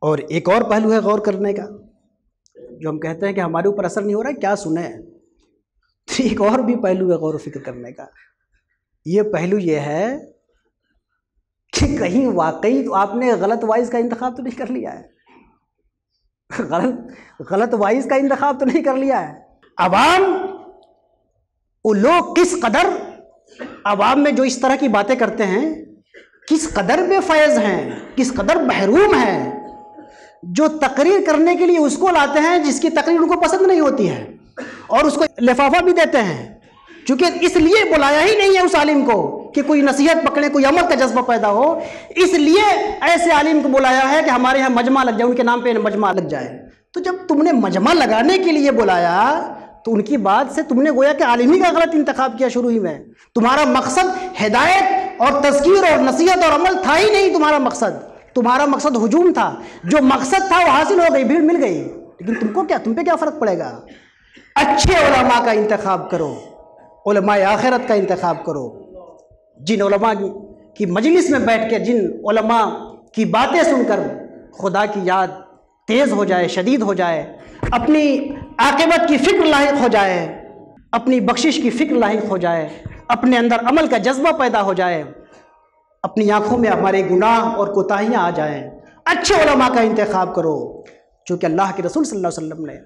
اور ایک اور پہلو ہے غور کرنے کا، جو ہم کہتے ہیں کہ ہمارے اوپر اثر نہیں ہو رہا ہے، کیا سنیں، تو ایک اور بھی پہلو ہے غور و فکر کرنے کا۔ یہ پہلو یہ ہے کہ کہیں واقعی تو آپ نے غلط وائز کا انتخاب تو نہیں کر لیا ہے، غلط وائز کا انتخاب تو نہیں کر لیا ہے۔ عوام، وہ لوگ کس قدر عوام میں جو اس طرح کی باتیں کرتے ہیں کس قدر بے فیض ہیں، کس قدر محروم ہیں، جو تقریر کرنے کے لیے اس کو لاتے ہیں جس کی تقریر ان کو پسند نہیں ہوتی ہے، اور اس کو لفافہ بھی دیتے ہیں، چونکہ اس لیے بلایا ہی نہیں ہے اس عالم کو کہ کوئی نصیحت پکڑے، کوئی عمل کا جذبہ پیدا ہو، اس لیے ایسے عالم کو بلایا ہے کہ ہمارے یہاں مجمع لگ جائے، ان کے نام پہ مجمع لگ جائے۔ تو جب تم نے مجمع لگانے کے لیے بلایا تو ان کی بات سے تم نے گویا کہ عالم ہی کا غلط انتخاب کیا شروع ہی میں۔ تمہارا مقصد ہدایت اور تذکیر اور نصیحت اور عمل تھا ہی نہیں، تمہارا مقصد ہجوم تھا۔ جو مقصد تھا وہ حاصل ہو گئی، بھیڑ مل گئی، لیکن تم پہ کیا فرق پڑے گا؟ اچھے علماء کا انتخاب کرو، علماء آخرت کا انتخاب کرو، جن علماء کی مجلس میں بیٹھ کے، جن علماء کی باتیں سن کر خدا کی یاد تیز ہو جائے، شدید ہو جائے، اپنی عاقبت کی فکر لاحق ہو جائے، اپنی بخشش کی فکر لاحق ہو جائے، اپنے اندر عمل کا جذبہ پیدا ہو جائے، اپنی آنکھوں میں ہمارے گناہ اور کوتاہیاں آ جائیں۔ اچھے علماء کا انتخاب کرو، چونکہ اللہ کے رسول صلی اللہ علیہ وسلم نے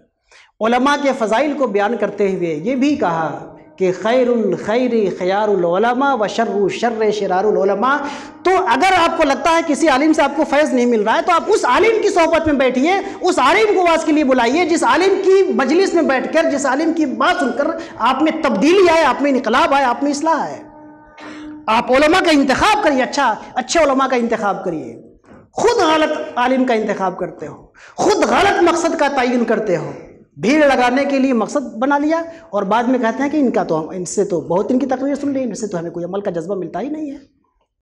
علماء کے فضائل کو بیان کرتے ہوئے یہ بھی کہا کہ خیر الخیر خیار العلماء و شر الشر شرار العلماء۔ تو اگر آپ کو لگتا ہے کسی عالم سے آپ کو فیض نہیں مل رہا ہے تو آپ اس عالم کی صحبت میں بیٹھیے، اس عالم کو واعظ کے لیے بلائیے، جس عالم کی مجلس میں بیٹھ کر، جس عالم کی بات سن کر آپ میں تبدیلی آئے، آپ میں انقلاب آئے، آپ میں اصلاح آئے۔ آپ علماء کا انتخاب کریے، اچھے علماء کا انتخاب کریے۔ خود غلط عالم کا انتخاب کرتے ہو، خود غلط مقصد کا تعین کرتے ہو، بھیڑ لگانے کے لیے مقصد بنا لیا، اور بعد میں کہتے ہیں کہ ان سے تو بہت ان کی تقریر سن لی، ان سے تو ہمیں کوئی عمل کا جذبہ ملتا ہی نہیں ہے۔